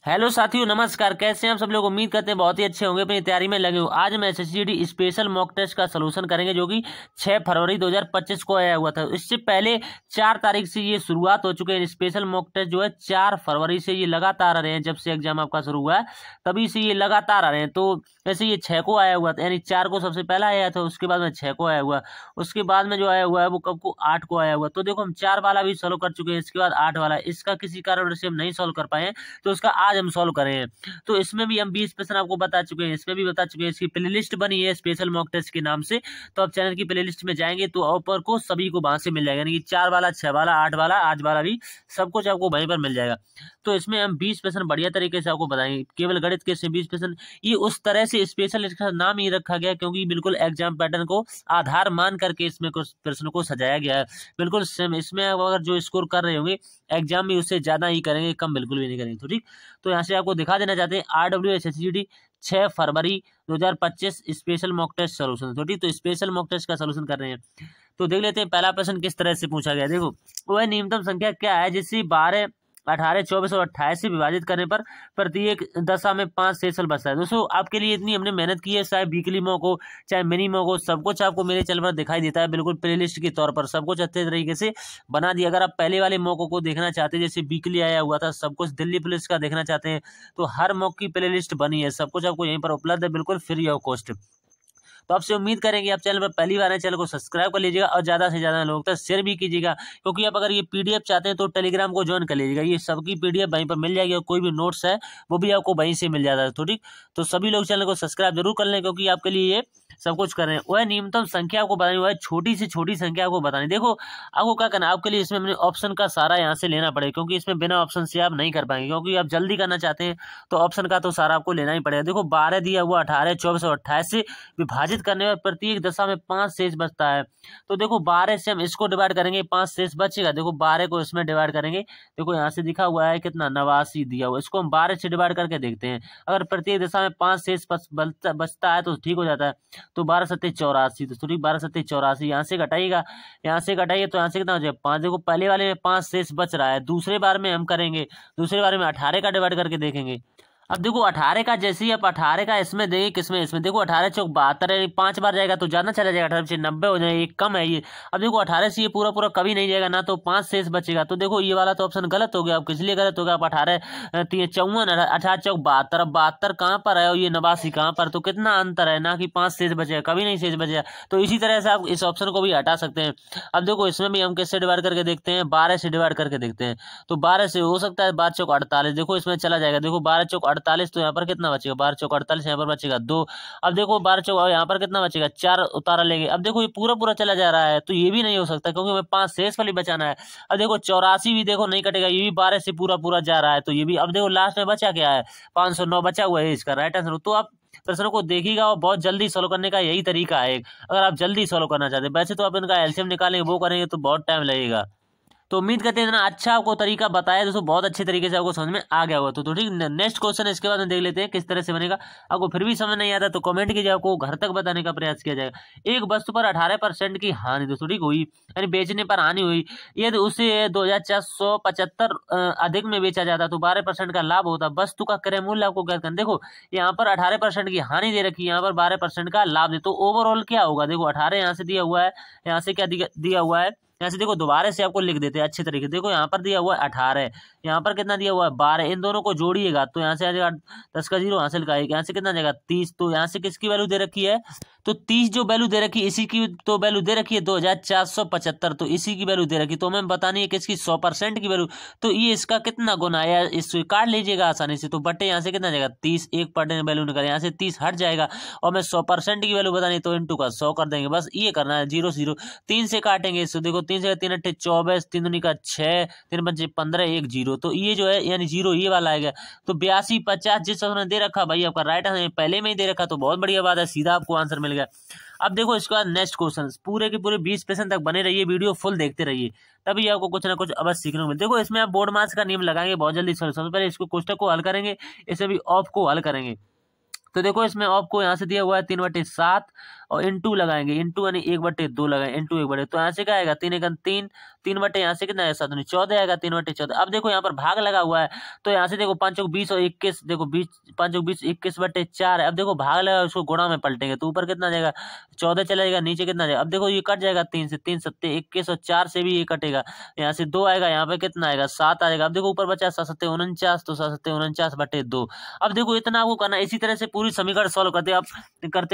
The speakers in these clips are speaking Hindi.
हेलो साथियों, नमस्कार। कैसे हैं आप सब लोग? उम्मीद करते हैं बहुत ही अच्छे होंगे, अपनी तैयारी में लगे हो। आज हम एसएससीजीडी स्पेशल मॉक टेस्ट का सलूशन करेंगे जो कि 6 फरवरी 2025 को आया हुआ था। इससे पहले 4 तारीख से ये शुरुआत हो चुके हैं। स्पेशल मॉक टेस्ट जो है 4 फरवरी से ये लगातार आ रहे हैं। जब से एग्जाम आपका शुरू हुआ है तभी से ये लगातार आ रहे हैं। तो वैसे ये 6 को आया हुआ था, यानी 4 को सबसे पहला आया था, उसके बाद में 6 को आया हुआ, उसके बाद में जो आया हुआ है वो कब को 8 को आया हुआ। तो देखो हम 4 वाला भी सोल्व कर चुके हैं, इसके बाद 8 वाला, इसका किसी कारण से हम नहीं सोल्व कर पाए हैं तो उसका आज हम सोल्व करें हैं। तो इसमें भी हम 20% आपको बता चुके हैं, इसमें भी बता चुके हैं। इसकी प्लेलिस्ट बनी है स्पेशल मॉक टेस्ट के नाम से, तो आप चैनल की प्लेलिस्ट में जाएंगे तो ऊपर को सभी को वहां से मिल जाएगा, यानी कि 4 वाला, 6 वाला, 8 वाला, आज वाला भी सब कुछ आपको वहीं पर मिल जाएगा। तो इसमें हम 20% बढ़िया तरीके से आपको बताएंगे। केवल गणित के से 20%, ये उस तरह से स्पेशल इसका नाम ही रखा गया क्योंकि बिल्कुल एग्जाम पैटर्न को आधार मान करके इसमें कुछ प्रश्न को सजाया गया है। बिल्कुल सेम। इसमें अगर जो स्कोर कर रहे होंगे एग्जाम में उससे ज्यादा ही करेंगे, कम बिल्कुल भी नहीं करेंगे। तो ठीक, तो यहाँ से आपको दिखा देना चाहते हैं RWSSGD 6 फरवरी 2025 स्पेशल मॉक टेस्ट सोल्यूशन। तो ठीक, तो स्पेशल मॉक टेस्ट का सोल्यूशन कर रहे हैं। तो देख लेते हैं पहला प्रश्न किस तरह से पूछा गया। देखो, वह न्यूनतम संख्या क्या है जिससे 12, 18, 24 और 28 से विभाजित करने पर प्रत्येक दशा में 5 शेषफल बचता है। दोस्तों आपके लिए इतनी हमने मेहनत की है, चाहे वीकली मॉक हो चाहे मिनी मॉक हो, सब कुछ आपको मेरे चैनल पर दिखाई देता है। बिल्कुल प्लेलिस्ट के तौर पर सब कुछ अच्छे तरीके से बना दिया। अगर आप पहले वाले मॉकों को देखना चाहते हैं, जैसे वीकली आया हुआ था, सब कुछ दिल्ली पुलिस का देखना चाहते हैं, तो हर मॉक की प्लेलिस्ट बनी है, सब कुछ आपको यहीं पर उपलब्ध है, बिल्कुल फ्री ऑफ कॉस्ट। तो आपसे उम्मीद करेंगे आप चैनल पर पहली बार है, चैनल को सब्सक्राइब कर लीजिएगा और ज़्यादा से ज़्यादा लोगों तक शेयर भी कीजिएगा। क्योंकि आप अगर ये पीडीएफ चाहते हैं तो टेलीग्राम को ज्वाइन कर लीजिएगा, ये सबकी पीडीएफ वहीं पर मिल जाएगी और कोई भी नोट्स है वो भी आपको वहीं से मिल जाता है। तो ठीक, तो सभी लोग चैनल को सब्सक्राइब जरूर कर लें क्योंकि आपके लिए ये सब कुछ कर रहे हैं। वह न्यूनतम संख्या आपको बतानी, वह छोटी से छोटी संख्या आपको बतानी। देखो आपको क्या करना है, आपके लिए इसमें हमने ऑप्शन का सारा यहाँ से लेना पड़ेगा क्योंकि इसमें बिना ऑप्शन से आप नहीं कर पाएंगे, क्योंकि आप जल्दी करना चाहते हैं तो ऑप्शन का तो सारा आपको लेना ही पड़ेगा। देखो 12 दिया हुआ, 18, 24 और 28 से विभाजित करने पर प्रत्येक दशा में 5 शेष बचता है। तो देखो 12 से हम इसको डिवाइड करेंगे, 5 शेष बचेगा। देखो 12 को इसमें डिवाइड करेंगे, देखो यहाँ से दिखा हुआ है कितना, 89 दिया हुआ, इसको हम 12 से डिवाइड करके देखते हैं। अगर प्रत्येक दशा में 5 शेष बचता है तो ठीक हो जाता है। तो 12 सत्ते 84, तो ठीक 12 सत्ते 84, यहाँ से घटाइएगा, यहाँ से घटाइए तो यहाँ से कितना हो जाएगा 5। देखो पहले वाले में 5 शेष बच रहा है, दूसरे बार में हम करेंगे, दूसरे बार में 18 का डिवाइड करके देखेंगे। अब देखो 18 का जैसे ही आप 18 का इसमें देंगे, किसमें, इसमें देखो 18 चौक 72 है, 5 बार जाएगा तो ज्यादा चला जाएगा, 18 से 90 हो जाएगा, एक कम है ये। अब देखो 18 से ये पूरा पूरा कभी नहीं जाएगा ना, तो 5 शेष बचेगा। तो देखो ये वाला तो ऑप्शन गलत हो गया। आप किस लिए गलत हो गया, आप 18 54, 18 चौक 72, अब 72 कहाँ पर है और ये 89 कहाँ पर, तो कितना अंतर है ना, कि 5 शेष बचेगा, कभी नहीं शेष बचेगा। तो इसी तरह से आप इस ऑप्शन को भी हटा सकते हैं। अब देखो इसमें भी हम किससे डिवाइड करके देखते हैं, 12 से डिवाइड करके देखते हैं। तो 12 से हो सकता है 12 चौक 48, देखो इसमें चला जाएगा। देखो 12 चौक 48, तो यहाँ पर कितना बचेगा, 12 चौक 48, यहाँ पर बचेगा 2। अब देखो 12 चौक यहाँ पर कितना बचेगा, 4 उतारा लेंगे। अब देखो ये पूरा पूरा चला जा रहा है, तो ये भी नहीं हो सकता क्योंकि हमें 5 शेष वाली बचाना है। अब देखो 84 भी देखो नहीं कटेगा, ये भी 12 से पूरा पूरा जा रहा है, तो ये भी। अब देखो लास्ट में बचा क्या है, 509 बचा हुआ है, इसका राइट आंसर। तो आप प्रश्नों को देखिएगा और बहुत जल्दी सोल्व करने का यही तरीका है अगर आप जल्दी सोल्व करना चाहते हैं। वैसे तो आप इनका एलसीएम निकालेंगे, वो करेंगे तो बहुत टाइम लगेगा। तो उम्मीद करते हैं इतना अच्छा आपको तरीका बताया दोस्तों, बहुत अच्छे तरीके से आपको समझ में आ गया होगा। तो ठीक, नेक्स्ट क्वेश्चन इसके बाद में देख लेते हैं किस तरह से बनेगा। आपको फिर भी समझ नहीं आता तो कमेंट कीजिए, आपको घर तक बताने का प्रयास किया जाएगा। एक वस्तु पर 18% की हानि दोस्तों ठीक हुई, यानी बेचने पर हानि हुई, यदि उसे 2475 अधिक में बेचा जाता तो 12% का लाभ होता। वस्तु का क्रय मूल्य आपको क्या करना, देखो यहाँ पर 18% की हानि दे रखी है, यहाँ पर 12% का लाभ दे, तो ओवरऑल क्या होगा। देखो 18 यहाँ से दिया हुआ है, यहाँ से क्या दिया हुआ है, यहाँ से देखो दोबारा से आपको लिख देते हैं अच्छे तरीके। देखो यहाँ पर दिया हुआ है 18, यहाँ पर कितना दिया हुआ है 12, इन दोनों को जोड़िएगा तो यहाँ से आ जाएगा 10 का 0 हासिल का 1, यहाँ से कितना जाएगा 30। तो यहाँ से किसकी वैल्यू दे रखी है, तो 30 जो वैल्यू दे रखी है इसी की तो वैल्यू दे रखी है 2475, तो इसी की वैल्यू दे रखी, तो हमें बतानी है किसकी, 100% की वैल्यू। तो ये इसका कितना गुना है, इसको काट लीजिएगा आसानी से, तो बटे यहाँ से कितना जाएगा 30, एक परसेंट वैल्यू निकाले, यहाँ से 30 हट जाएगा और हमें 100% की वैल्यू बतानी, तो इंटू का 100 कर देंगे, बस ये करना है। 0 0 3 से काटेंगे इसको, देखो 3 से 3 अट्ठे 24, 3 दूनी का 6, 3 पंचे 15, 1 0, तो ये जो है यानी 0 ये वाला आएगा। तो 82 50 जिस उन्होंने दे रखा भाई आपका राइट आंसर पहले में ही दे रखा, तो बहुत बढ़िया बात है, सीधा आपको आंसर मिल गया। अब देखो इसके बाद नेक्स्ट क्वेश्चन, पूरे के पूरे 20% तक बने रहिए, वीडियो फुल देखते रहिए, तभी आपको कुछ ना कुछ अवश्य सीखने को मिले। देखो इसमें आप बोर्ड मार्क्स का नियम लगाएंगे बहुत जल्दी। सबसे पहले इसको कोष्टक को हल करेंगे, इसे भी ऑफ को हल करेंगे। तो देखो इसमें ऑफ को यहाँ से दिया हुआ है 3/7 और इंटू लगाएंगे, इंटू यानी 1/2 लगाएंगे, इंटू 1/2, तो यहाँ से क्या आएगा 3 3 बटे यहाँ से कितना आएगा 7 14 आएगा 3/14। अब देखो यहाँ पर भाग लगा हुआ है, तो यहाँ से देखो 5 20 और 21, देखो 5 20 21/4 है। अब देखो भाग लगा, उसको गुणा में पलटेंगे तो ऊपर कितना जाएगा 14 चला जाएगा, नीचे कितना जाएगा, अब देखो ये कट जाएगा 3 से, 3 7 21 और 4 से भी ये कटेगा, यहाँ से 2 आएगा, यहाँ पे कितना आएगा 7 आएगा। अब देखो ऊपर बचा 7 7 49, तो 7 7 49/2। अब देखो इतना आपको करना, इसी तरह से पूरी समीकरण सॉल्व करते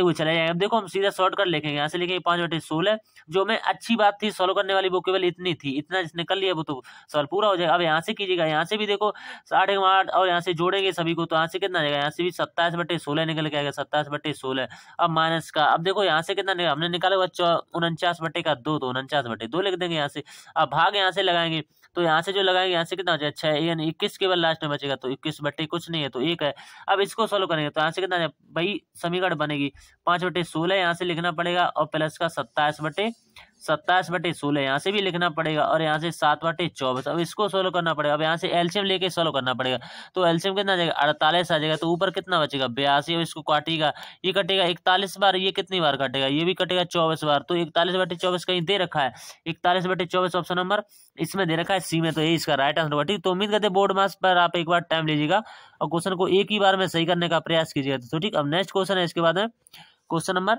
हुए चले जाएंगे। अब देखो हम सीधा शॉर्टकट लिखेंगे, यहाँ से लिखेंगे 5/16, जो में अच्छी बात थी सॉल्व करने वाली वो केवल इतनी थी, इतना जिसने कर लिया वो तो सॉल्व पूरा हो जाएगा। अब यहाँ से कीजिएगा, यहाँ से भी देखो 8 और यहाँ से जोड़ेंगे सभी को, तो यहाँ से कितना जाएगा, यहाँ से भी 27/16 निकल के आएगा, 27/16। अब माइनस का, अब देखो यहाँ से कितना निकला, हमने निकाला हुआ 49/2, तो 49/2 लिख देंगे यहाँ से। अब भाग यहाँ से लगाएंगे, तो यहाँ से जो लगाएंगे यहाँ से कितना हो जाएगा 6, यानी 21 केवल लास्ट में बचेगा, तो 21 कुछ नहीं है तो 1 है। अब इसको सोल्व करेंगे तो यहाँ से कितना भाई समीकरण बनेगी 5/16 यहाँ से लिखना पड़ेगा, और प्लस का 27/16 यहाँ से भी लिखना पड़ेगा, और यहाँ से 7/24। अब इसको सोल्व करना पड़ेगा, अब यहाँ से एलसीएम लेके सोल्व करना पड़ेगा, तो एलसीएम कितना आ जाएगा 48 आ जाएगा, तो ऊपर कितना बचेगा 82, और इसको काटेगा, ये कटेगा 41 बार, ये कितनी बार कटेगा, ये भी कटेगा 24 बार, तो 41/24 कहीं दे रखा है, 41/24 ऑप्शन नंबर इसमें दे रखा है सी में, तो यही इसका राइट आंसर होगा। ठीक, तो उम्मीद करते हैं बोर्ड मार्क्स पर आप एक बार टाइम लीजिएगा और क्वेश्चन को एक ही बार में सही करने का प्रयास कीजिएगा। तो ठीक, अब नेक्स्ट क्वेश्चन है, इसके बाद में क्वेश्चन नंबर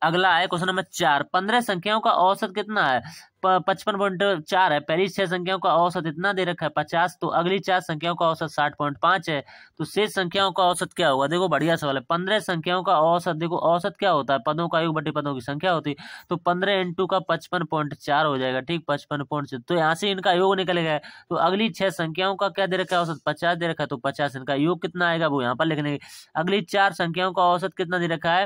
अगला है क्वेश्चन नंबर 4। 15 संख्याओं का औसत कितना है, 55.4 है। पहली 6 संख्याओं का औसत इतना दे रखा है 50, तो अगली 4 संख्याओं का औसत 60.5 है, तो शेष संख्याओं का औसत क्या होगा। देखो बढ़िया सवाल है। 15 संख्याओं का औसत, देखो औसत क्या होता है, पदों का योग बटे पदों की संख्या होती है, तो 15 इंटू का 55.4 हो जाएगा। ठीक, 55.4, तो यहाँ से इनका योग निकलेगा, तो अगली 6 संख्याओं का क्या दे रखा है औसत 50 दे रखा है, तो 50 इनका योग कितना आएगा वो यहाँ पर लिखने। अगली 4 संख्याओं का औसत कितना दे रखा है,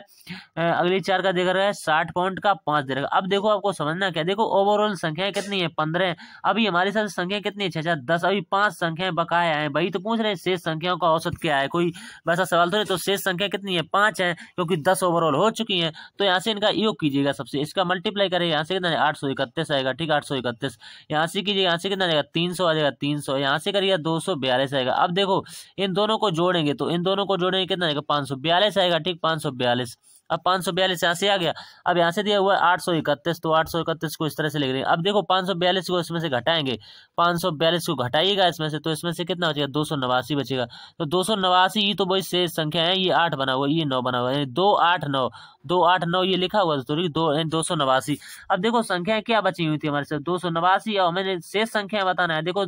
अगली 4 का दे रखा है 60.5 दे रखा है। अब देखो आपको समझना क्या, देखो ओवरऑल संख्याएं कितनी है 15, अभी हमारे साथ संख्या कितनी है 6 10, अभी 5 संख्याएं बकाया है, वही तो पूछ रहे हैं शेष संख्याओं का औसत क्या है, कोई वैसा सवाल तो नहीं। तो शेष संख्या कितनी है 5 है, क्योंकि 10 ओवरऑल हो चुकी है, तो यहाँ से इनका योग कीजिएगा, सबसे इसका मल्टीप्लाई करें, यहाँ से कितना 831 आएगा। ठीक, 831 यहाँ से कीजिएगा, यहाँ से कितना आएगा 300 आ जाएगा, 300 यहाँ से करिएगा 242 आएगा। अब देखो इन दोनों को जोड़ेंगे, तो इन दोनों को जोड़ेंगे कितना आएगा 542 आएगा। ठीक, 542, अब 542 यहाँ से आ गया। अब यहाँ से दिया हुआ है 831, तो 831 को इस तरह से लिख रहे हैं। अब देखो 542 को इसमें से घटाएंगे, 542 को घटाइएगा इसमें से, तो इसमें से कितना बचेगा 289 बचेगा। तो 289 ये तो वही शेष संख्या है, ये 8 बना हुआ, ये 9 बना हुआ, यानी 289 ये लिखा हुआ तो 289। अब देखो संख्याएं क्या बची हुई थी हमारे साथ 289, और हमें शेष संख्या बताना है। देखो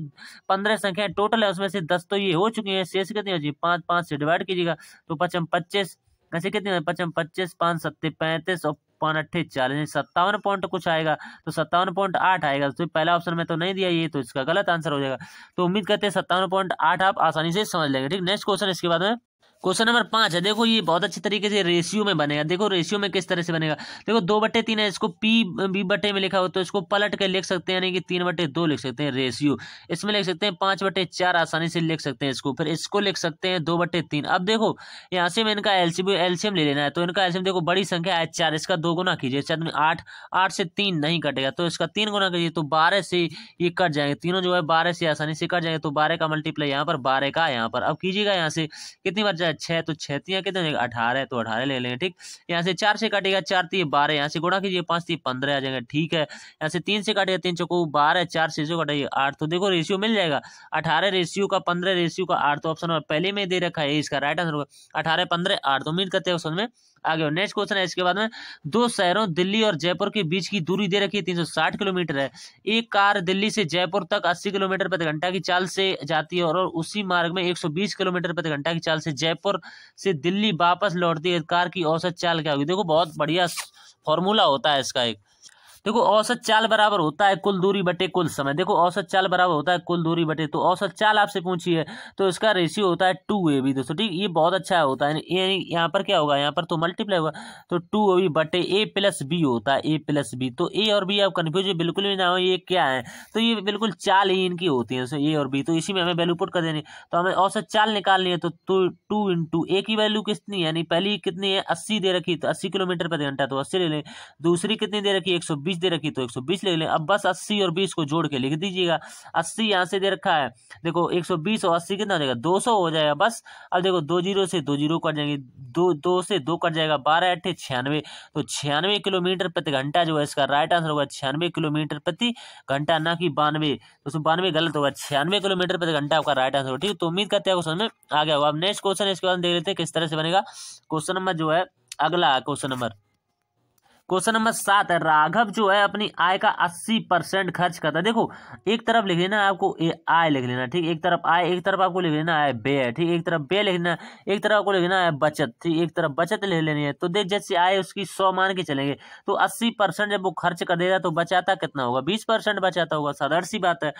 15 संख्याएं टोटल है, उसमें से 10 तो ये हो चुकी है, शेष कितनी बची 5 5 से डिवाइड कीजिएगा, तो 55 ऐसे कितने 55 5 7 35 और 5 8 40, 57 पॉइंट कुछ आएगा, तो 57.8 आएगा। तो पहला ऑप्शन में तो नहीं दिया ये, तो इसका गलत आंसर हो जाएगा। तो उम्मीद करते हैं 57.8 आप आसानी से समझ लेंगे। ठीक, नेक्स्ट क्वेश्चन इसके बाद में क्वेश्चन नंबर 5 है। देखो ये बहुत अच्छी तरीके से रेशियो में बनेगा। देखो रेशियो में किस तरह से बनेगा, देखो 2/3 है, इसको पी बी बटे में लिखा हो तो इसको पलट के लिख सकते हैं, यानी कि 3/2 लिख सकते हैं रेशियो। इसमें लिख सकते हैं 5/4 आसानी से लिख सकते हैं इसको, फिर इसको लिख सकते हैं 2/3। अब देखो यहाँ से मैं इनका एलसीएम ले लेना है, तो इनका एलसीएम देखो बड़ी संख्या है 4, इसका 2 गुना कीजिए, 4 8, 8 से 3 नहीं कटेगा, तो इसका 3 गुना कीजिए, तो 12 से ये कट जाएंगे, तीनों जो है 12 से आसानी से कट जाएंगे, तो 12 का मल्टीप्लाई यहाँ पर 12 का यहाँ पर। अब कीजिएगा यहाँ से कितनी बार जाए 6, तो 6 कितने हो जाएगा 18, तो 18 ले लेंगे। ठीक, यहाँ से 4 से काटेगा 4 3 12, यहाँ से गुणा कीजिए 5 3 15 आ जाएगा। ठीक है, यहाँ से 3 से काटेगा 3 चौको 12, 4 से जो काटेगा 8, तो देखो रेशियो मिल जाएगा 18 रेशियो का 15 रेशियो का 8, तो ऑप्शन पहले में दे रखा है, इसका राइट आंसर होगा 18 15 8। तो उम्मीद करते हैं समझ में आगे। नेक्स्ट क्वेश्चन है इसके बाद में, 2 शहरों दिल्ली और जयपुर के बीच की दूरी दे रखी है 360 किलोमीटर है। एक कार दिल्ली से जयपुर तक 80 किलोमीटर प्रति घंटा की चाल से जाती है, और उसी मार्ग में 120 किलोमीटर प्रति घंटा की चाल से जयपुर से दिल्ली वापस लौटती है। कार की औसत चाल क्या होगी। देखो बहुत बढ़िया फॉर्मूला होता है इसका एक, देखो औसत चाल बराबर होता है कुल दूरी बटे कुल समय। देखो औसत चाल बराबर होता है कुल दूरी बटे, तो औसत चाल आपसे पूछी है तो इसका रेशियो होता है 2ab दोस्तों। ठीक, ये बहुत अच्छा होता है, यहाँ पर क्या होगा, यहाँ पर तो मल्टीप्लाई होगा, तो 2ab बटे a प्लस बी होता है, a प्लस बी। तो a और b आप कन्फ्यूज बिल्कुल भी ना हो ये क्या है, तो ये बिल्कुल चाल ही इनकी होती है a और b, तो इसी में हमें वैल्यू पुट कर देनी। तो हमें औसत चाल निकालनी है, तो 2 इंटू a की वैल्यू कितनी है, यानी पहली कितनी है 80 दे रखी, तो 80 किलोमीटर प्रति घंटा, तो 80 ले लें। दूसरी कितनी दे रखी है 120 120 दे रखी तो 120 लिख लें। अब बस 80 और 20 को जोड़ के लिख दीजिएगा। 80 यहाँ से दे रखा है, देखो 120 और 80 कितना हो जाएगा, 200 हो जाएगा बस। अब देखो 2 जीरो से 2 जीरो कट जाएंगे, 2 से 2 कट जाएगा, 12 8 96, तो 96 किलोमीटर प्रति घंटा जो है इसका राइट आंसर होगा 96 किलोमीटर प्रति घंटा, ना कि 92। तो उसमें 92 गलत होगा, 96 किलोमीटर प्रति घंटा आपका राइट आंसर होगा। ठीक है, तो उम्मीद करते हैं आपको समझ में आ गया होगा। अब नेक्स्ट क्वेश्चन इसके बाद देख लेते हैं किस तरह से बनेगा। क्वेश्चन नंबर जो है अगला क्वेश्चन नंबर 7 है। राघव जो है अपनी आय का 80% खर्च करता है। देखो एक तरफ लिख लेना आपको आय लिख लेना, ठीक, एक तरफ आय, एक तरफ आपको लिख लेना है व्यय, ठीक, एक तरफ व्यय लिख लेना, एक तरफ आपको लिख लेना है बचत, ठीक, एक तरफ बचत लिख लेनी है। तो देख जैसे आय उसकी 100 मान के चलेंगे, तो 80% जब वो खर्च कर देगा तो बचाता कितना होगा, 20% बचाता होगा, साधारण सी बात है।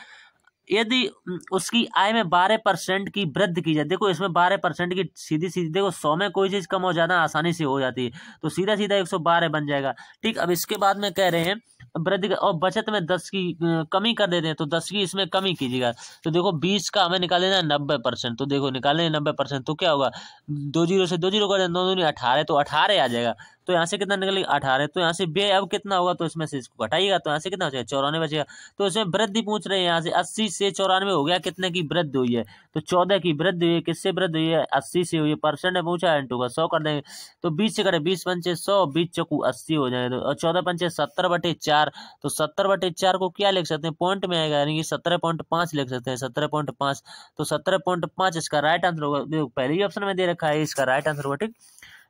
यदि उसकी आय में 12% की वृद्धि की जाए, देखो इसमें 12% की सीधी सीधी, देखो 100 में कोई चीज कम हो जाना आसानी से हो जाती है, तो सीधा सीधा 112 बन जाएगा। ठीक, अब इसके बाद में कह रहे हैं वृद्धि और बचत में 10 की कमी कर देते हैं, तो 10 की इसमें कमी कीजिएगा। तो देखो 20 का हमें निकाल लेना है 90%, तो देखो निकालें 90%, तो क्या होगा, 2 जीरो से 2 जीरो कर दें, 2 दूनी 18, तो 18 आ जाएगा। तो यहाँ से कितना निकलेगा 18, तो यहाँ से व्यय अब कितना होगा, तो इसमें से इसको घटाइएगा, तो यहाँ से कितना हो जाएगा 94 बचेगा। तो इसमें वृद्धि पूछ रहे हैं, यहाँ से 80 से 94 हो गया, कितने की वृद्धि हुई है, तो 14 की वृद्धि हुई है। किससे वृद्धि हुई है, 80 से हुई है, परसेंट में पूछा है, इंटू का 100 कर देंगे, तो 20 से करें, 20 पंचे 100, 20 चौकू 80 हो जाएगा, और 14 पंचे 70/4, तो 70/4 को क्या लिख सकते हैं, पॉइंट में आएगा, यानी कि 17.5 लिख सकते हैं, 17.5, तो 17.5 इसका राइट आंसर होगा। देखो पहले ही ऑप्शन में दे रखा है, इसका राइट आंसर होगा। ठीक,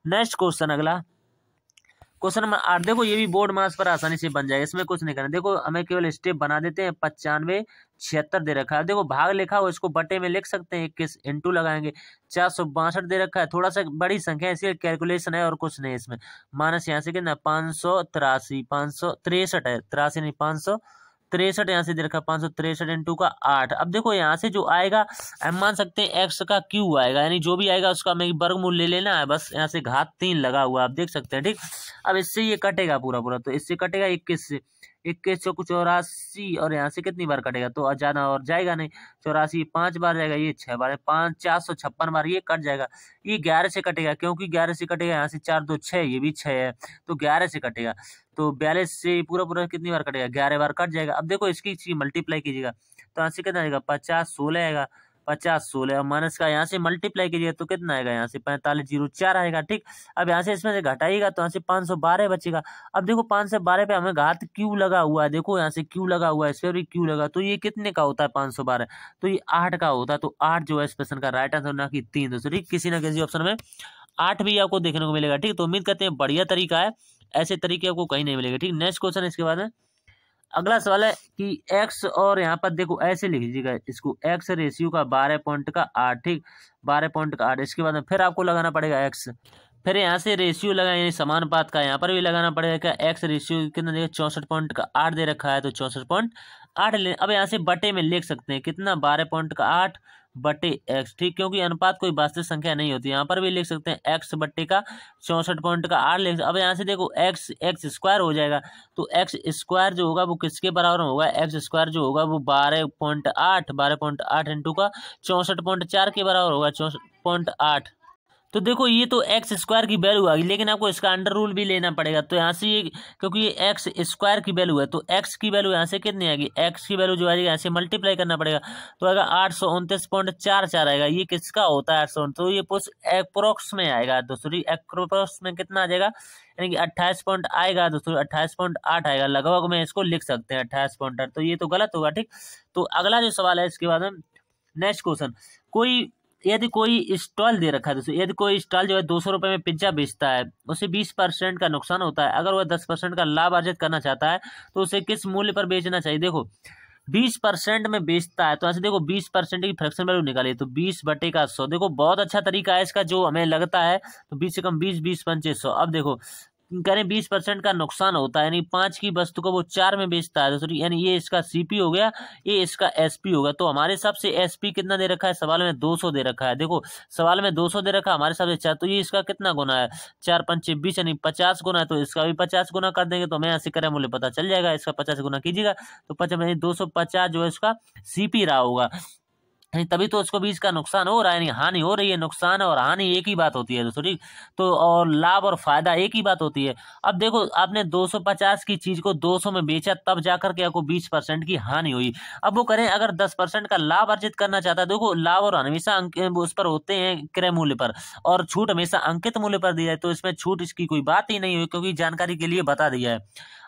नेक्स्ट क्वेश्चन अगला क्वेश्चन नंबर 8। देखो ये भी बोर्ड मास पर आसानी से बन जाएगा, इसमें कुछ नहीं करना। देखो हमें केवल स्टेप बना देते हैं। 95 76 दे रखा है, देखो भाग लिखा हो, इसको बटे में लिख सकते हैं, 21 इंटू लगाएंगे। 462 दे रखा है, थोड़ा सा बड़ी संख्या है इसलिए कैलकुलेशन है और कुछ नहीं इसमें। माइनस यहाँ से कितना 583 563 है, 83 नहीं 563 यहाँ से दे रखा 563 इंटू का 8। अब देखो यहाँ से जो आएगा हम मान सकते हैं एक्स का क्यू आएगा, यानी जो भी आएगा उसका हमें वर्गमूल ले लेना है, बस यहाँ से घात 3 लगा हुआ आप देख सकते हैं। ठीक, अब इससे ये कटेगा पूरा पूरा, तो इससे कटेगा 21 से, 21 से कुछ 84, और यहाँ से कितनी बार कटेगा, तो ज्यादा और जाएगा नहीं, 84 5 बार जाएगा, ये 6 बार, 5 456 बार ये कट जाएगा। ये 11 से कटेगा, क्योंकि 11 से कटेगा, यहाँ से 4 2 6, ये भी 6 है, तो 11 से कटेगा, तो 42 से पूरा पूरा कितनी बार कटेगा, 11 बार कट जाएगा। अब देखो इसकी मल्टीप्लाई कीजिएगा, तो यहाँ से कितना आएगा 50 16 आएगा, 50 16, और माइनस का यहाँ से मल्टीप्लाई कीजिएगा तो कितना आएगा, यहाँ से 4504 आएगा। ठीक, अब यहाँ से इसमें से घटाइएगा तो यहाँ से 512 बचेगा। अब देखो 512 पे हमें घात क्यू लगा हुआ है, देखो यहाँ से क्यू लगा हुआ है, इस पर भी क्यू लगा, तो ये कितने का होता है 512, तो ये 8 का होता है। तो 8 जो है इस प्रश्न का राइट आंसर, ना कि 3 दोस्तों। ठीक, किसी ना किसी ऑप्शन में 8 भी आपको देखने को मिलेगा। ठीक, तो उम्मीद करते हैं बढ़िया तरीका है, ऐसे तरीके आपको कहीं नहीं मिलेगा। ठीक, नेक्स्ट क्वेश्चन इसके बाद में अगला सवाल है कि x, और यहाँ पर देखो ऐसे लिख लीजिएगा इसको, x रेशियो का 12.8, ठीक 12.8। इसके बाद में फिर आपको लगाना पड़ेगा x, फिर यहाँ से रेशियो लगा, यानी समानुपात का यहाँ पर भी लगाना पड़ेगा। क्या x रेशियो कितना देगा 64.8 दे रखा है, तो 64.8 ले। अब यहाँ से बटे में लिख सकते हैं कितना 12.8 बटे x, ठीक, क्योंकि अनुपात कोई वास्तविक संख्या नहीं होती। यहाँ पर भी लिख सकते हैं x बटे का 64.8 लिख। अब यहाँ से देखो x स्क्वायर हो जाएगा, तो x स्क्वायर जो होगा वो किसके बराबर होगा, x स्क्वायर जो होगा वो 12.8 इंटू का 64.4 के बराबर होगा, 64.8। तो देखो ये तो एक्स स्क्वायर की वैल्यू आ गई, लेकिन आपको इसका अंडर रूल भी लेना पड़ेगा। तो यहाँ से ये, क्योंकि ये एक्स स्क्वायर की वैल्यू है, तो एक्स की वैल्यू यहाँ से कितनी आएगी, एक्स की वैल्यू जो आएगी यहाँ से मल्टीप्लाई करना पड़ेगा, तो आएगा 829.44 आएगा। ये किसका होता है 800, तो ये अप्रोक्स में आएगा दोस्तों। अप्रोक्स में कितना आ जाएगा, यानी कि 28 पॉइंट आएगा दोस्तों, 28.8 आएगा लगभग में इसको लिख सकते हैं 28.8, तो ये तो गलत होगा। ठीक, तो अगला जो सवाल है इसके बाद में नेक्स्ट क्वेश्चन, यदि कोई स्टॉल दे रखा है दोस्तों, यदि कोई स्टॉल जो है 200 रुपये में पिज्जा बेचता है, उसे 20% का नुकसान होता है। अगर वह 10% का लाभ अर्जित करना चाहता है तो उसे किस मूल्य पर बेचना चाहिए। देखो 20% में बेचता है, तो ऐसे देखो 20% की फ्रैक्शन वैल्यू निकालिए, तो 20 बटे का 100। देखो बहुत अच्छा तरीका है इसका, जो हमें लगता है, तो 20 से कम 20, 20 पंचे 100। अब देखो करें 20% का नुकसान होता है, यानी 5 की वस्तु को वो 4 में बेचता है दोस्तों, यानी ये इसका सीपी हो गया, ये इसका एसपी होगा। तो हमारे हिसाब से एसपी कितना दे रखा है, सवाल में 200 दे रखा है। देखो सवाल में 200 दे रखा है, हमारे हिसाब से 4, तो ये इसका कितना गुना है, 4 पंचे 20, यानी 50 गुना है, तो इसका भी 50 गुना कर देंगे, तो हमें यहाँ से करें मूल्य पता चल जाएगा। इसका 50 गुना कीजिएगा, तो 250 जो है इसका सीपी रहा होगा, तभी तो उसको बीज का नुकसान हो रहा है, यानी हानि हो रही है। नुकसान और हानि एक ही बात होती है दोस्तों, ठीक। तो और लाभ और फायदा एक ही बात होती है। अब देखो आपने 250 की चीज को 200 में बेचा, तब जाकर के आपको 20% की हानि हुई। अब वो करें अगर 10% का लाभ अर्जित करना चाहता है, देखो लाभ और हमेशा उस पर होते हैं क्रय मूल्य पर, और छूट हमेशा अंकित मूल्य पर दी जाए, तो इसमें छूट इसकी कोई बात ही नहीं हुई, क्योंकि जानकारी के लिए बता दिया है।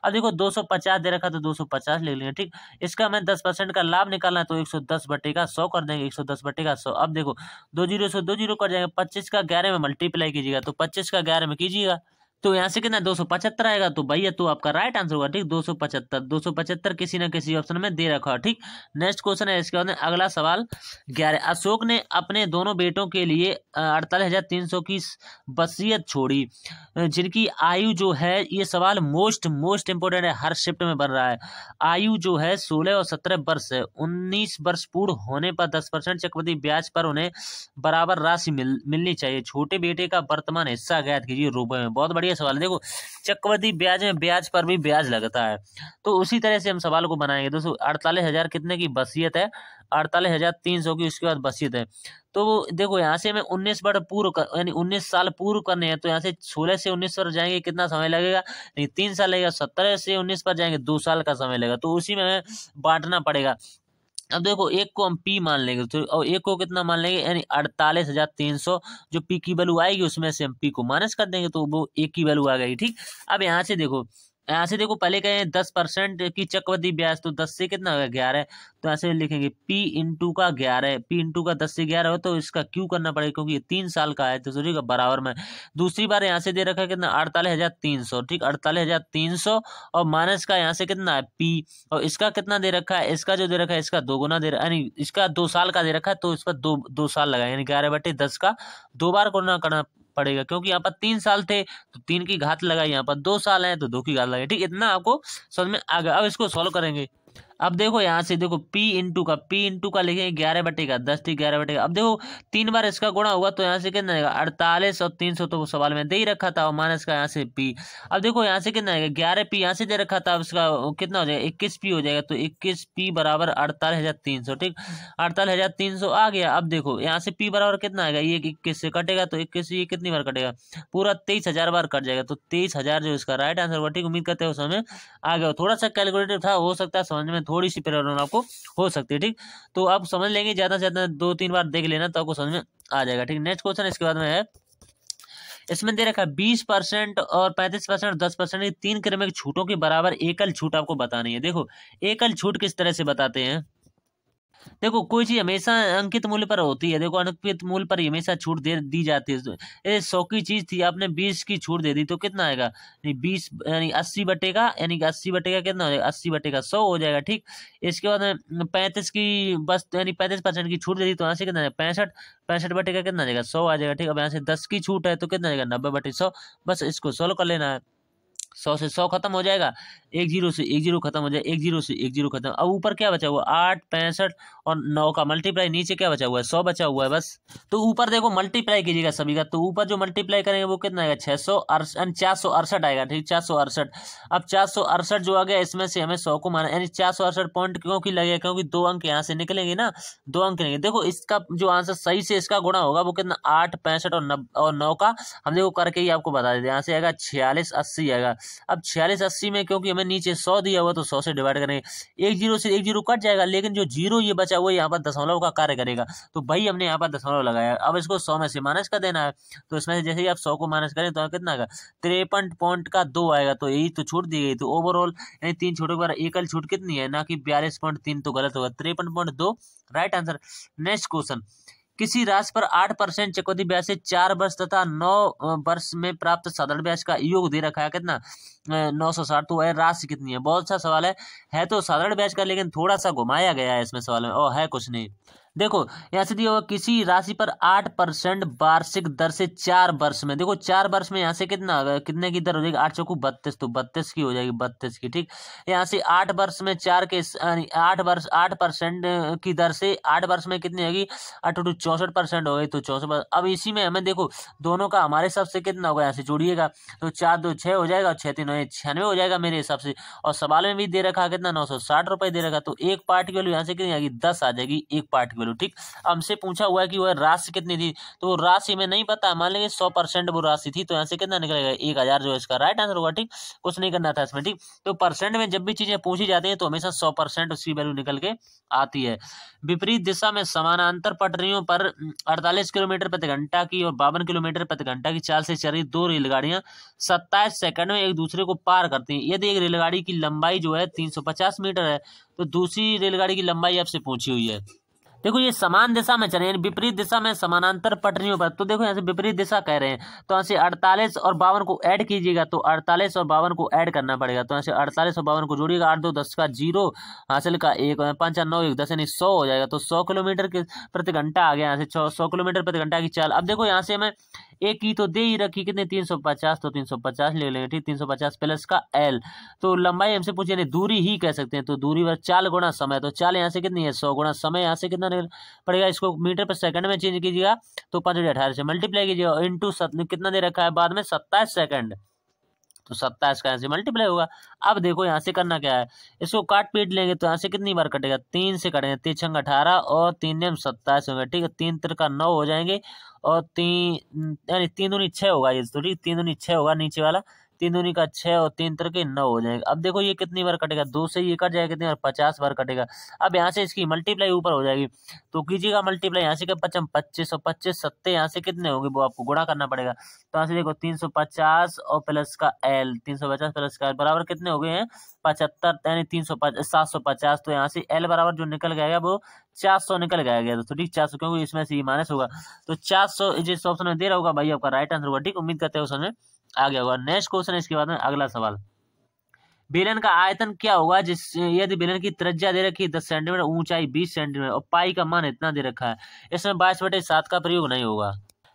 अब देखो 250 दे रखा तो 250 ले लिया, ठीक। इसका मैं 10% का लाभ निकालना है, तो 110/100 कर देंगे, 110/100। अब देखो 2 जीरो से 2 जीरो कर जाएंगे, 25 का 11 में मल्टीप्लाई कीजिएगा, तो 25 का 11 में कीजिएगा, तो यहाँ से कितना 275 आएगा। तो भैया तो आपका राइट आंसर होगा, ठीक। 275 किसी न किसी ऑप्शन में दे रखा है, ठीक। नेक्स्ट क्वेश्चन है इसके बाद में अगला सवाल 11। अशोक ने अपने दोनों बेटों के लिए 48,300 की वसीयत छोड़ी, जिनकी आयु जो है, ये सवाल मोस्ट इंपोर्टेंट है, हर शिफ्ट में बन रहा है। आयु जो है 16 और 17 वर्ष है। 19 वर्ष पूर्ण होने पर 10% चक्रवृद्धि ब्याज पर उन्हें बराबर राशि मिलनी चाहिए। छोटे बेटे का वर्तमान हिस्सा ज्ञात कीजिए रुपए में। बहुत बढ़िया सवाल है। देखो चक्रवृद्धि ब्याज में ब्याज पर भी ब्याज लगता है, तो उसी तरह से हम सवाल को बनाएंगे दोस्तों। 48,000 कितने की वसीयत है, 48,300 की उसके बाद वसीयत है। तो वो देखो यहाँ से हमें 19 वर्ष पूर्व यानी 19 साल पूर्व करने हैं, तो यहाँ से 16 से 19 पर जाएंगे, कितना समय लगेगा, नहीं 3 साल लगेगा। 17 से 19 पर जाएंगे, 2 साल का समय लगेगा, तो उसी में हमें बांटना पड़ेगा। अब देखो एक को हम पी मान लेंगे, तो और एक को कितना मान लेंगे, यानी 48,300 जो पी की वैल्यू आएगी उसमें से हम पी को माइनस कर देंगे, तो वो एक की वैल्यू आ गई, ठीक। अब यहाँ से देखो पहले कहें 10% की चक्रवृद्धि ब्याज, तो 10 से कितना होगा 11, तो यहाँ से लिखेंगे पी इंटू का 11, पी इंटू का 10 से 11 हो, तो इसका क्यू करना पड़ेगा, क्योंकि ये 3 साल का है, तो सॉरी का बराबर में। दूसरी बार यहाँ से दे रखा है कितना 48,300, ठीक। 48,300 और माइनस का यहाँ से कितना है पी, और इसका कितना दे रखा है, इसका जो दे रखा है इसका 2 गुना दे रखा है, यानी इसका 2 साल का दे रखा है, तो इस पर 2 साल लगाए, यानी 11/10 का 2 बार गुना करना पड़ेगा, क्योंकि यहाँ पर 3 साल थे तो 3 की घात लगाई, यहाँ पर 2 साल है तो 2 की घात लगाई, ठीक। इतना आपको समझ में आ गया। अब इसको सॉल्व करेंगे। अब देखो यहाँ से देखो P इंटू का लिखेंगे 11/10, ठीक। 11/10। अब देखो 3 बार इसका गुणा हुआ, तो यहाँ से कितना आएगा 48 और 300, तो वो सवाल में दे ही रखा था, और माइनस का यहाँ से P। अब देखो यहाँ से कितना आएगा 11P यहाँ से दे रखा था, अब इसका कितना हो जाएगा 21P हो जाएगा, तो 21P बराबर 48,300, ठीक। 48,300 आ गया। अब देखो यहाँ से P बराबर कितना आएगा, ये 21 से कटेगा, तो 21 ये कितनी बार कटेगा, पूरा 23,000 बार कट जाएगा, तो 23,000 जो इसका राइट आंसर होगा, ठीक। उम्मीद करते हो समझ में आ गया। थोड़ा सा कैलकुलेटिव था, हो सकता है समझ में थोड़ी सी प्रॉब्लम आपको हो सकती है, ठीक। तो आप समझ लेंगे, ज्यादा से ज्यादा 2-3 बार देख लेना, तो आपको समझ में आ जाएगा, ठीक। नेक्स्ट क्वेश्चन इसके बाद में है, इसमें दे रखा है 20% और 35% 10% की 3 क्रमिक छूटों के बराबर एकल छूट आपको बतानी है। देखो एकल छूट किस तरह से बताते हैं, देखो कोई चीज हमेशा अंकित मूल्य पर होती है, देखो अंकित मूल्य पर हमेशा छूट दी जाती है। ये 100 की चीज थी, आपने 20 की छूट दे दी, तो कितना आएगा, यानी 20 यानी 80/का, यानी 80/का कितना हो जाएगा, 80/100 हो जाएगा, ठीक। इसके बाद 35 की बस यानी 35% की छूट दे दी, तो यहाँ से कितना 65/का कितना आ जाएगा 100 आ जाएगा, ठीक। अब यहाँ से 10 की छूट है, तो कितना आ जाएगा 90/100। बस इसको सोल्व कर लेना है। 100 से 100 खत्म हो जाएगा, 1 जीरो से 1 जीरो खत्म हो जाएगा, 1 जीरो से 1 जीरो खत्म। अब ऊपर क्या बचा हुआ 8, 65 और 9 का मल्टीप्लाई, नीचे क्या बचा हुआ है 100 बचा हुआ है बस। तो ऊपर देखो मल्टीप्लाई कीजिएगा सभी का, तो ऊपर जो मल्टीप्लाई करेंगे वो कितना आएगा 468 आएगा, ठीक। 468। अब 468 जो आ गया, इसमें से हमें 100 को माना, यानी 468 पॉइंट क्योंकि लगेगा, क्योंकि 2 अंक यहाँ से निकलेंगे ना, 2 अंक निकलेंगे। देखो इसका जो आंसर सही से इसका गुणा होगा वो कितना 8, 65 और 9 का हम देखो करके ही आपको बता देते हैं। यहाँ से आएगा 4680 आएगा। अब 4680 में क्योंकि हमें नीचे 100 दिया हुआ, तो 100 से डिवाइड करेंगे, 1 जीरो से 1 जीरो कट जाएगा, लेकिन जो जीरो ये बचा वो यहाँ पर दशमलव का कार्य करेगा, तो भाई हमने यहाँ पर दशमलव लगाया। अब इसको 100 में से माइनस कर देना है, तो इसमें से जैसे ही आप 100 को माइनस करें तो कितना आएगा 53 पॉइंट का 2 आएगा, तो यही तो छूट दी गई। तो ओवरऑल यानी 3 छूटों के बाद एकल छूट कितनी है, ना कि 42.3, तो गलत होगा, 53.2 राइट आंसर। नेक्स्ट क्वेश्चन, किसी राशि पर 8% चक्रवृद्धि ब्याज से 4 वर्ष तथा 9 वर्ष में प्राप्त साधारण ब्याज का योग दे रखा है कितना 960, तो वह राशि कितनी है। बहुत अच्छा सवाल है तो साधारण ब्याज का, लेकिन थोड़ा सा घुमाया गया है इसमें सवाल में, और है कुछ नहीं। देखो यहाँ से दिया हुआ किसी राशि पर 8% वार्षिक दर से 4 वर्ष में, देखो 4 वर्ष में यहाँ से कितना होगा, कितने की दर हो जाएगी 8 चौको 32, तो 32 की हो जाएगी, 32 की, ठीक। यहाँ से 8 वर्ष में 4 के 8% की दर से 8 वर्ष में कितनी होगी 8 to 64% हो गई, तो 64। अब इसी में हमें देखो दोनों का हमारे हिसाब से कितना होगा, यहाँ से जोड़िएगा, तो 4 2 6 हो जाएगा, और 6 3 96 हो जाएगा मेरे हिसाब से। और सवाल में भी दे रखा कितना 960 रुपये दे रखा, तो एक पार्ट की वैल्यू यहाँ से कितनी आएगी 10 आ जाएगी, एक पार्ट की वैल्यू। वैल्यू। ठीक, हमसे पूछा हुआ है कि वह राशि कितनी थी, तो राशि में नहीं पता, मान लेंगे 100% वो राशि थी, तो यहाँ से कितना निकलेगा 1000 जो इसका राइट आंसर होगा। ठीक, कुछ नहीं करना था इसमें। ठीक, तो परसेंट में जब भी चीजें पूछी जाती है तो हमेशा 100% उसकी वैल्यू निकल के आती है। विपरीत दिशा में समानांतर पटरियों पर 48 किलोमीटर प्रति घंटा की और 52 किलोमीटर प्रति घंटा की चाल से चल रही दो रेलगाड़ियां 27 सेकंड में एक दूसरे को पार करती हैं। यदि एक रेलगाड़ी की लंबाई जो है 350 मीटर है तो दूसरी रेलगाड़ी की लंबाई आपसे पूछी हुई है। देखो ये समान दिशा में चले, यानी विपरीत दिशा में समानांतर पटरियों पर, तो देखो यहाँ से विपरीत दिशा कह रहे हैं, तो यहाँ से 48 और 52 को ऐड कीजिएगा, तो 48 और 52 को ऐड करना पड़ेगा, तो यहाँ से 48 और 52 को जोड़िएगा, 8 2 10 का 0 हासिल का 1 5 9 1 10 यानी 100 हो जाएगा। तो 100 किलोमीटर के प्रति घंटा आ गया, यहाँ से 100 किलोमीटर प्रति घंटा की चाल। अब देखो यहाँ से हमें एक की तो दे ही रखी कितने 350, तो 350 ले लेंगे। ठीक, 350 प्लस का एल, तो लंबाई हमसे पूछी यानी दूरी ही कह सकते हैं, तो दूरी व चाल गुणा समय, तो चाल यहाँ से कितनी है 100 गुणा समय, यहाँ से कितना पड़ेगा, इसको मीटर पर सेकंड में चेंज कीजिएगा, तो 5 18 से मल्टीप्लाई कीजिएगा, इंटू कितना दे रखा है बाद में 27 सेकंड, तो 27 का यहाँ से मल्टीप्लाई होगा। अब देखो यहाँ से करना क्या है, इसको काट पीट लेंगे, तो यहाँ से कितनी बार कटेगा 3 से कटेंगे, 3 छंग 18 और 3 नेम 27 होगा। ठीक है, 3 तिरका 9 हो जाएंगे और 3 यानी 3 दूनी 6 होगा ये, तो ठीक 3 दूनी 6 होगा नीचे वाला, 3 दूनी का 6 और 3 तिरके 9 हो जाएगा। अब देखो ये कितनी बार कटेगा, 2 से ये कट जाएगा कितनी बार 50 बार कटेगा। अब यहाँ से इसकी मल्टीप्लाई ऊपर हो जाएगी, तो कीजिएगा मल्टीप्लाई, यहाँ से क्या 25 25 और 25 सत्ते यहाँ से कितने होंगे वो आपको गुणा करना पड़ेगा। तो यहाँ से देखो 350 और प्लस का एल, 350 प्लस का एल बराबर कितने हो गए हैं 75, यानी 750, तो यहाँ से एल बराबर जो निकल गया वो 400 निकल गया। तो ठीक 400, क्योंकि इसमें से माइनस होगा, तो 400 जिस ऑप्शन में दे रहा होगा भाई आपका राइट आंसर होगा। ठीक, उम्मीद करते हैं उस समय आ गया होगा। नेक्स्ट क्वेश्चन इसके बाद में अगला सवाल, बेलन का आयतन क्या होगा जिस यदि बेलन की त्रिज्या दे रखी है 10 सेंटीमीटर, ऊंचाई 20 सेंटीमीटर और पाई का मान इतना दे रखा है, इसमें 22/7 का प्रयोग नहीं होगा।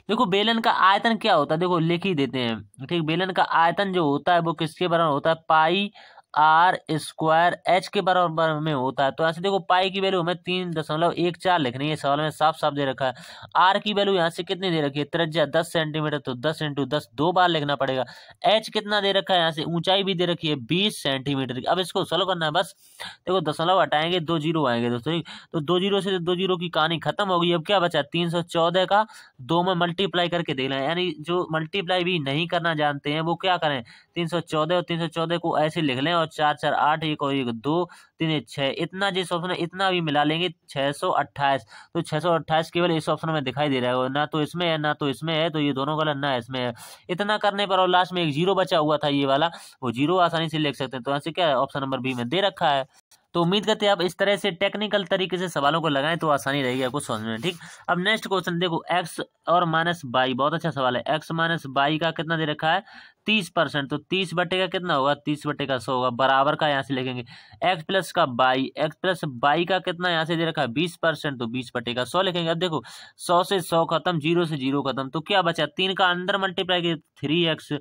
देखो बेलन का आयतन क्या होता है, देखो लिख ही देते हैं। ठीक, बेलन का आयतन जो होता है वो किसके बराबर होता है, पाई आर स्क्वायर एच के बराबर में होता है। तो ऐसे देखो पाई की वैल्यू हमें 3.14 लिखनी है, सवाल में साफ साफ दे रखा है। आर की वैल्यू यहाँ से कितनी दे रखी है, त्रिज्या 10 सेंटीमीटर, तो 10 × 10 2 बार लिखना पड़ेगा। एच कितना दे रखा है, यहाँ से ऊंचाई भी दे रखी है 20 सेंटीमीटर की। अब इसको सोल्व करना है, बस देखो दशमलव हटाएंगे 2 जीरो आएंगे दोस्तों, तो 2 जीरो से 2 जीरो की कहानी खत्म होगी। अब क्या बचा 314 का 2 में मल्टीप्लाई करके देख लें, यानी जो मल्टीप्लाई भी नहीं करना जानते हैं वो क्या करें, 314 और 314 को ऐसे लिख लें, और 4 4 8 1 और 1 2 3 6, इतना जिस ऑप्शन में इतना भी मिला लेंगे 628, तो 628 केवल इस ऑप्शन में दिखाई दे रहा है, ना तो इसमें है ना तो इसमें है, तो ये दोनों गलत, ना इसमें है। इतना करने पर और लास्ट में एक जीरो बचा हुआ था ये वाला, वो जीरो आसानी से लिख सकते हैं, तो यहाँ से क्या है ऑप्शन नंबर बी में दे रखा है। तो उम्मीद करते हैं आप इस तरह से टेक्निकल तरीके से सवालों को लगाएं तो आसानी रहेगी आपको समझने में। ठीक, अब नेक्स्ट क्वेश्चन देखो, एक्स और माइनस बाई, बहुत अच्छा सवाल है। एक्स माइनस बाई का कितना दे रखा है 30%, तो 30 बटे का कितना होगा 30 बटे का 100 होगा, बराबर का यहाँ से लिखेंगे। एक्स प्लस का बाई, एक्स प्लस बाई का कितना यहाँ से दे रखा है 20%, तो 20 बटे का 100 लिखेंगे। अब देखो 100 से 100 खत्म, 0 से 0 खत्म, तो क्या बचा 3 का अंदर मल्टीप्लाई किया 3x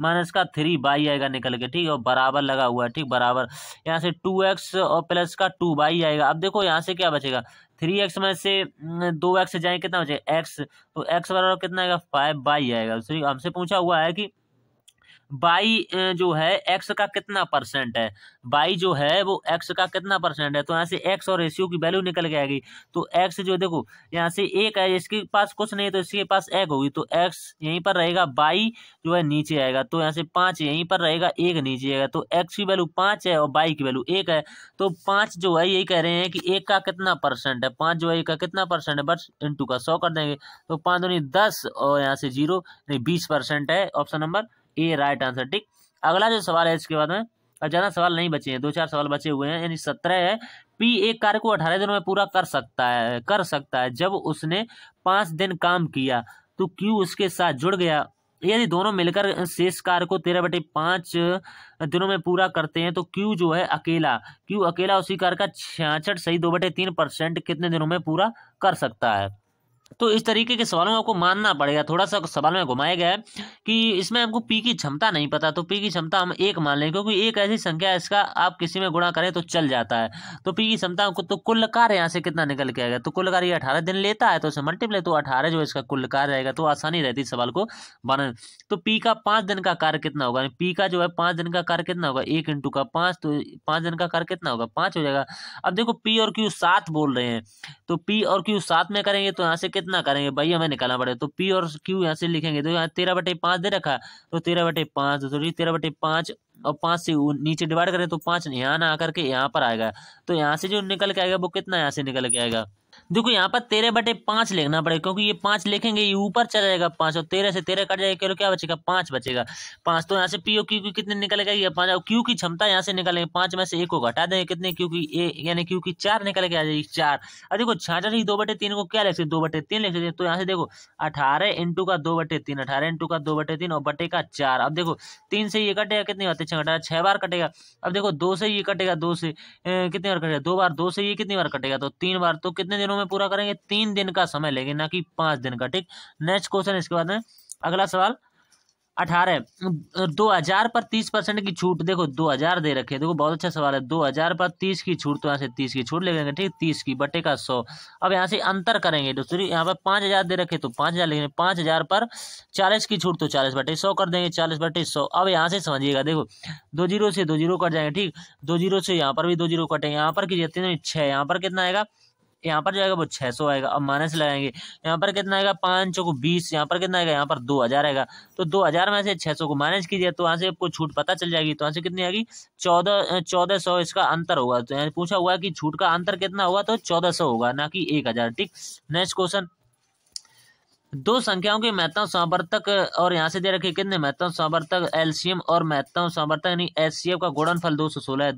माइनस का 3 बाई आएगा निकल के। ठीक है, और बराबर लगा हुआ है। ठीक, बराबर यहाँ से 2x और प्लस का 2 बाई आएगा। अब देखो यहाँ से क्या बचेगा 3x में से 2x जाए कितना बचेगा x, तो x बराबर कितना आएगा 5 बाई आएगा। तो हमसे पूछा हुआ है कि बाई जो है एक्स का कितना परसेंट है, बाई जो है वो एक्स का कितना परसेंट है, तो यहाँ से एक्स और रेशियो की वैल्यू निकल के आएगी। तो एक्स जो देखो यहाँ से एक है, इसके पास कुछ नहीं है तो इसके पास एक होगी, तो एक्स यहीं पर रहेगा, बाई जो है नीचे आएगा, तो यहाँ से 5 यहीं पर रहेगा, एक नीचे आएगा, तो एक्स की वैल्यू 5 है और बाई की वैल्यू 1 है। तो 5 जो है यही कह रहे हैं कि 1 का कितना परसेंट है, 5 जो है 1 का कितना परसेंट है, बस इंटू का 100 कर देंगे, तो 5 दूनी 10 और यहाँ से 0 नहीं 20% है, option number A right answer. ठीक, अगला जो सवाल है इसके बाद में, और ज्यादा सवाल नहीं बचे हैं, 2-4 सवाल बचे हुए हैं, यानी 17 है। पी एक कार्य को 18 दिनों में पूरा कर सकता है जब उसने 5 दिन काम किया, तो क्यू उसके साथ जुड़ गया। यदि दोनों मिलकर शेष कार्य को 13/5 दिनों में पूरा करते हैं, तो क्यू जो है क्यू अकेला उसी कार्य का 66 सही 2/3% कितने दिनों में पूरा कर सकता है। तो इस तरीके के सवालों में आपको मानना पड़ेगा। थोड़ा सा सवाल में घुमाया गया है कि इसमें हमको पी की क्षमता नहीं पता, तो पी की क्षमता हम 1 मान लें, क्योंकि एक ऐसी संख्या है इसका आप किसी में गुणा करें तो चल जाता है। तो पी की क्षमता को, तो कुल कार्य यहाँ से कितना निकल के आएगा, तो कुल कार्य 18 दिन लेता है, तो उसे मल्टीप्लाई, तो 18 जो इसका कुल कार्य रहेगा, तो आसानी रहती है सवाल को बनाने। तो पी का 5 दिन का कार्य कितना होगा, पी का जो है 5 दिन का कार्य कितना होगा, 1 इंटू का 5, तो 5 दिन का कार्य कितना होगा, 5 हो जाएगा। अब देखो पी और क्यू 7 बोल रहे हैं, तो पी और क्यू 7 में करेंगे तो यहाँ से कितना करेंगे भाई, हमें निकालना पड़ेगा। तो पी और क्यू यहाँ से लिखेंगे, तो यहाँ 13/5 दे रखा, तो 13/5, सॉरी 13/5 और 5 से नीचे डिवाइड करें तो 5 यहाँ ना आकर के यहाँ पर आएगा। तो यहाँ से जो निकल के आएगा वो कितना यहाँ से निकल के आएगा, देखो यहाँ पर 13/5 लिखना पड़ेगा, क्योंकि ये 5 लिखेंगे ये ऊपर चला जाएगा 5, और 13 से 13 कट जाएगा, केवल क्या बचेगा 5 बचेगा। 5 तो यहाँ से पी और क्यू की कितने निकलेगा, ये 5, और क्यू की क्षमता यहाँ से निकलेंगे 5 में से 1 को घटा देंगे, कितने क्यू की यानी क्यू की 4 निकल के आ जाएगी 4। अब देखो 66 ही 2/3 को क्या लिख सकते, 2/3 लिख सकते, तो यहाँ से देखो 18 इंटू का 2/3, 18 इंटू का 2/3 और बटे का 4। अब देखो 3 से ये कटेगा, कितनी बार 6 बार कटेगा। अब देखो 2 से ये कटेगा, 2 से कितनी बार कटेगा, 2 बार, 2 से ये कितनी बार कटेगा, तो 3 बार। तो कितने दिनों में पूरा करेंगे, 3 दिन का समय लेंगे, ना कि 5 दिन का। ठीक, नेक्स्ट क्वेश्चन इसके बाद में अगला सवाल 18 2000 पर 30% की छूट, देखो 2000 दे रखे, देखो बहुत अच्छा सवाल है। 2000 पर 30 की छूट, तो यहाँ से 30 की छूट ले लेंगे, ठीक, 30 की बटे का 100। अब यहाँ से अंतर करेंगे, दूसरी यहाँ पर 5000 दे रखे तो 5000 लेंगे, 5000 पर 40 की छूट, तो 40/100 कर देंगे, 40/100। अब यहाँ से समझिएगा, देखो 2 जीरो से 2 जीरो कट जाएंगे, ठीक, 2 जीरो से यहाँ पर भी 2 जीरो कटेंगे, यहाँ पर कीजिए 6, यहाँ पर कितना आएगा, यहाँ पर जाएगा वो 600 आएगा। अब माइनस लगाएंगे, यहाँ पर कितना आएगा 5 को 20, यहाँ पर कितना आएगा, यहाँ पर 2000 आएगा। तो 2000 में से 600 को माइनस कीजिए, तो यहाँ से आपको छूट पता चल जाएगी, तो यहाँ से कितनी आएगी 1400 इसका अंतर होगा। तो यहाँ पूछा हुआ है कि छूट का अंतर कितना होगा, तो 1400 होगा, ना कि 1000। ठीक, नेक्स्ट क्वेश्चन, दो संख्याओं के महत्तम समवर्तक, और यहाँ से दे रखे कितने महत्तम समवर्तक एलसीएम और महत्तम समवर्तक यानी एचसीएफ का गुणनफल 216 है।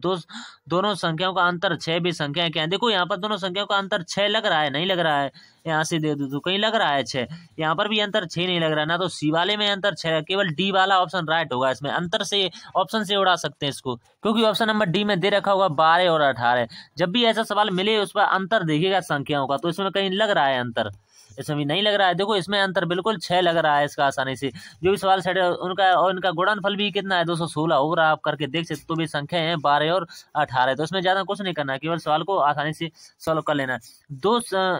दोनों संख्याओं का अंतर 6 भी संख्याएं क्या है, देखो यहाँ पर दोनों संख्याओं का अंतर 6 लग रहा है, नहीं लग रहा है, यहाँ से दे दो तो कहीं लग रहा है 6, यहाँ पर भी अंतर 6 नहीं लग रहा है, ना तो सी वाले में अंतर 6 है, केवल डी वाला ऑप्शन राइट होगा इसमें। अंतर से ऑप्शन से उड़ा सकते हैं इसको, क्योंकि ऑप्शन नंबर डी में दे रखा होगा 12 और 18। जब भी ऐसा सवाल मिले उस पर अंतर देखिएगा संख्याओं का, तो इसमें कहीं लग रहा है अंतर, इसमें भी नहीं लग रहा है। देखो इसमें अंतर बिल्कुल 6 लग रहा है इसका, आसानी से जो भी सवाल सेट है उनका, और इनका गुणनफल भी कितना है 216 हो रहा है, आप करके देख सकते, तो भी संख्या है 12 और 18, तो इसमें ज्यादा कुछ नहीं करना है, केवल सवाल को आसानी से सॉल्व कर लेना है।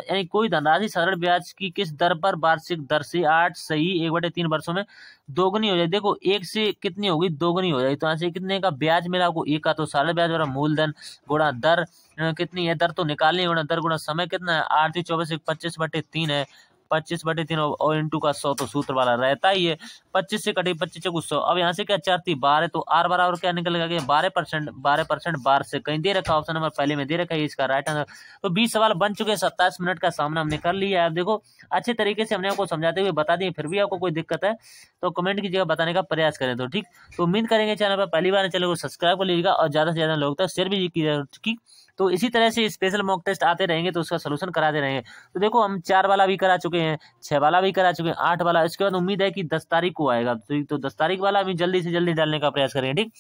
यानी कोई धनराशि सरल ब्याज की किस दर पर वार्षिक दर से 8 सही 1/3 वर्षों में दोगुनी हो जाए, देखो 1 से कितनी होगी, दोगुनी हो जाएगी, तो यहाँ से कितने का ब्याज मिला आपको, 1 का, तो सरल ब्याज और मूलधन गुणा दर कितनी है, दर तो निकालनी गुणा दर गुणा समय कितना है, 8 24 25/3 है, 25/3 और इंटू का 100, तो सूत्र वाला रहता ही है। 25 से कटे 25 चौक 100। अब यहाँ से क्या 4 थी 12, तो आर बराबर क्या निकल गया 12%, 12% बार से कहीं दे रखा, ऑप्शन नंबर पहले में दे रखा है इसका राइट आंसर। तो 20 सवाल बन चुके हैं, 27 मिनट का सामना हमने कर लिया है। अब देखो अच्छे तरीके से हमने आपको समझाते हुए बता दिए, फिर भी आपको कोई दिक्कत है तो कमेंट कीजिएगा, बताने का प्रयास करें तो ठीक। तो उम्मीद करेंगे चैनल पर पहली बार चैनल को सब्सक्राइब कर लीजिएगा और ज्यादा से ज्यादा लोग तक शेयर भी कीजिएगा ठीक। तो इसी तरह से स्पेशल मॉक टेस्ट आते रहेंगे तो उसका सोल्यूशन कराते रहेंगे। तो देखो हम 4 वाला भी करा चुके हैं, 6 वाला भी करा चुके हैं, 8 वाला, इसके बाद उम्मीद है कि 10 तारीख को आएगा, तो 10 तारीख वाला भी जल्दी से जल्दी डालने का प्रयास करेंगे ठीक।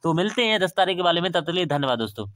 तो मिलते हैं 10 तारीख के वाले में, तब तक के लिए धन्यवाद दोस्तों।